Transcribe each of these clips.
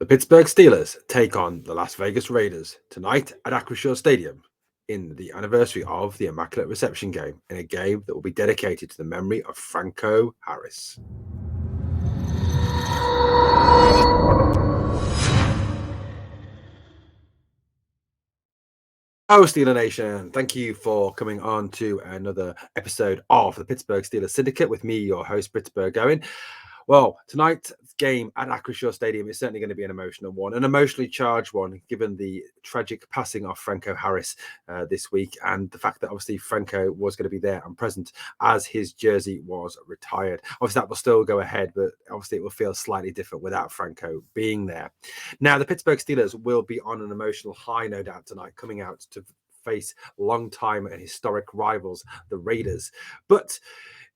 The Pittsburgh Steelers take on the Las Vegas Raiders tonight at Acrisure Stadium in the anniversary of the Immaculate Reception game, in a game that will be dedicated to the memory of Franco Harris. Hello, Steeler Nation. Thank you for coming on to another episode of the Pittsburgh Steelers Syndicate with me, your host, Britsburgh, Owen. Well, tonight's game at Acrisure Stadium is certainly going to be an emotional one, an emotionally charged one, given the tragic passing of Franco Harris this week and the fact that obviously Franco was going to be there and present as his jersey was retired. Obviously, that will still go ahead, but obviously it will feel slightly different without Franco being there. Now, the Pittsburgh Steelers will be on an emotional high, no doubt, tonight, coming out to face long-time and historic rivals, the Raiders. But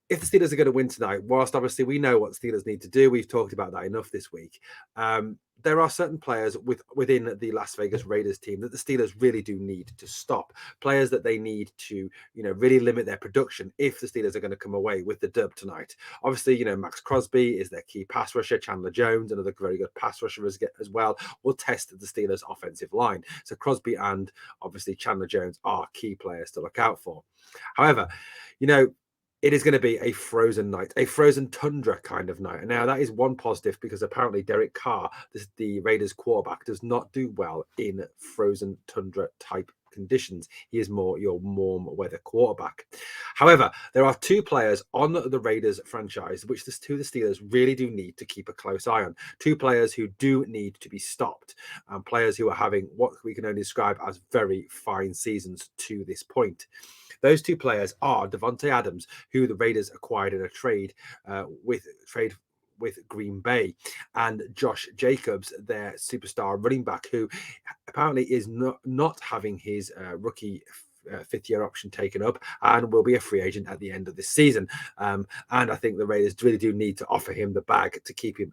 if the Steelers are going to win tonight, whilst obviously we know what Steelers need to do, we've talked about that enough this week. There are certain players within the Las Vegas Raiders team that the Steelers really do need to stop. Players that they need to, really limit their production if the Steelers are going to come away with the dub tonight. Obviously, Max Crosby is their key pass rusher. Chandler Jones, another very good pass rusher as well, will test the Steelers' offensive line. So Crosby and obviously Chandler Jones are key players to look out for. However, it is going to be a frozen night, a frozen tundra kind of night. And now that is one positive because apparently Derek Carr, the Raiders quarterback, does not do well in frozen tundra type conditions. He is more your warm weather quarterback. However, there are two players on the Raiders franchise which the Steelers really do need to keep a close eye on. Two players who do need to be stopped, and players who are having what we can only describe as very fine seasons to this point. Those two players are Davante Adams, who the Raiders acquired in a trade with Green Bay, and Josh Jacobs, their superstar running back, who apparently is not having his rookie fifth-year option taken up and will be a free agent at the end of this season. And I think the Raiders really do need to offer him the bag to keep him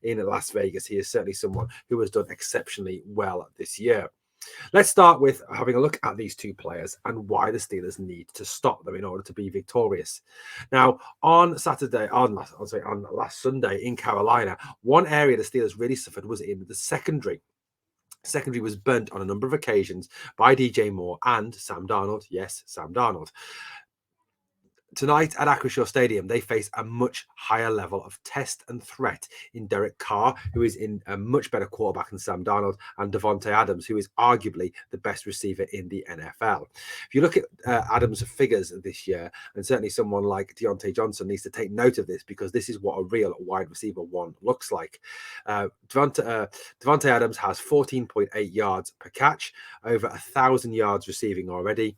in Las Vegas. He is certainly someone who has done exceptionally well this year. Let's start with having a look at these two players and why the Steelers need to stop them in order to be victorious. Now, on last Sunday in Carolina, one area the Steelers really suffered was in the secondary. Secondary was burnt on a number of occasions by DJ Moore and Sam Darnold. Yes, Sam Darnold. Tonight at Acrisure Stadium, they face a much higher level of test and threat in Derek Carr, who is in a much better quarterback than Sam Darnold, and Davante Adams, who is arguably the best receiver in the NFL. If you look at Adams' figures this year, and certainly someone like Deontay Johnson needs to take note of this because this is what a real wide receiver one looks like. Davante Adams has 14.8 yards per catch, over 1,000 yards receiving already,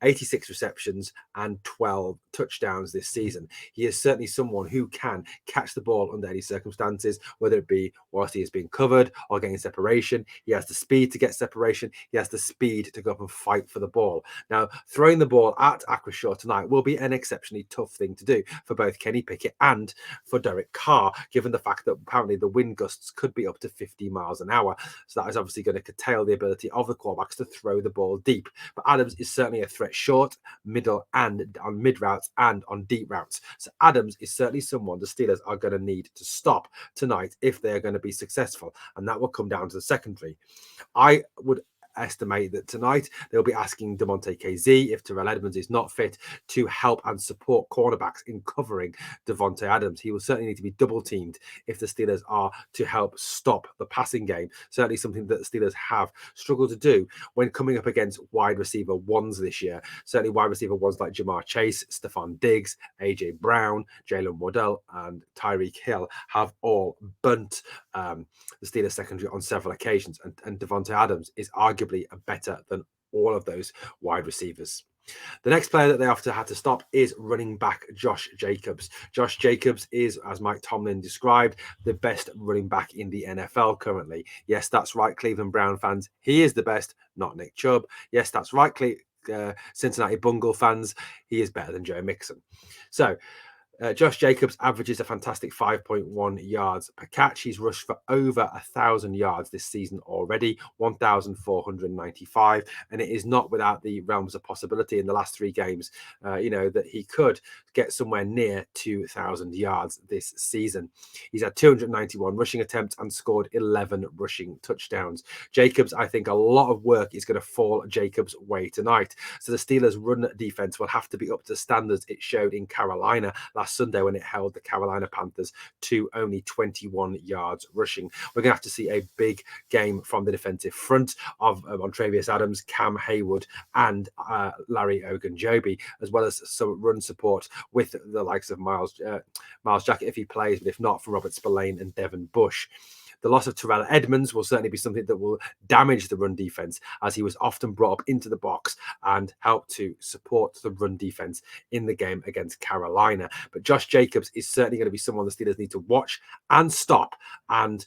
86 receptions and 12 touchdowns this season. He is certainly someone who can catch the ball under any circumstances, whether it be whilst he is being covered or getting separation. He has the speed to get separation. He has the speed to go up and fight for the ball. Now, throwing the ball at Acrisure tonight will be an exceptionally tough thing to do for both Kenny Pickett and for Derek Carr, given the fact that apparently the wind gusts could be up to 50 miles an hour. So that is obviously going to curtail the ability of the quarterbacks to throw the ball deep. But Adams is certainly a threat short, middle, and on mid routes and on deep routes. So Adams is certainly someone the Steelers are going to need to stop tonight if they are going to be successful, and that will come down to the secondary. I would estimate that tonight they'll be asking DeMonte KZ, if Terrell Edmonds is not fit, to help and support cornerbacks in covering Davante Adams. He will certainly need to be double teamed if the Steelers are to help stop the passing game. Certainly something that the Steelers have struggled to do when coming up against wide receiver ones this year. Certainly wide receiver ones like Jamar Chase, Stephon Diggs, AJ Brown, Jalen Waddell, and Tyreek Hill have all burnt the Steelers secondary on several occasions, and Davante Adams is arguably better than all of those wide receivers. The next player that they have had to stop is running back Josh Jacobs. Josh Jacobs is, as Mike Tomlin described, the best running back in the NFL currently. Yes, that's right, Cleveland Brown fans. He is the best, not Nick Chubb. Yes, that's right, Cincinnati Bungle fans. He is better than Joe Mixon. So Josh Jacobs averages a fantastic 5.1 yards per catch. He's rushed for over 1,000 yards this season already, 1,495. And it is not without the realms of possibility in the last 3 games, that he could get somewhere near 2,000 yards this season. He's had 291 rushing attempts and scored 11 rushing touchdowns. Jacobs, I think a lot of work is going to fall Jacobs' way tonight. So the Steelers' run defense will have to be up to standards it showed in Carolina last Sunday when it held the Carolina Panthers to only 21 yards rushing. We're going to have to see a big game from the defensive front of Montravius Adams, Cam Hayward, and Larry Ogunjobi, as well as some run support with the likes of Miles Jacket if he plays, but if not, for Robert Spillane and Devin Bush. The loss of Terrell Edmonds will certainly be something that will damage the run defense, as he was often brought up into the box and helped to support the run defense in the game against Carolina. But Josh Jacobs is certainly going to be someone the Steelers need to watch and stop and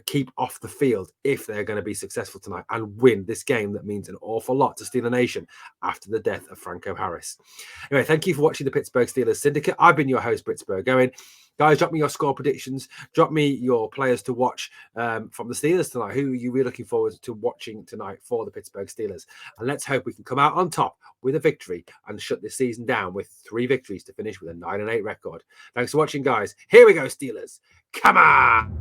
keep off the field if they're going to be successful tonight and win this game that means an awful lot to Steeler Nation after the death of Franco Harris. Anyway, thank you for watching the Pittsburgh Steelers Syndicate. I've been your host, Britsburgh Owen. Guys, drop me your score predictions. Drop me your players to watch from the Steelers tonight. Who are you really looking forward to watching tonight for the Pittsburgh Steelers? And let's hope we can come out on top with a victory and shut this season down with 3 victories to finish with a 9-8 record. Thanks for watching, guys. Here we go, Steelers. Come on!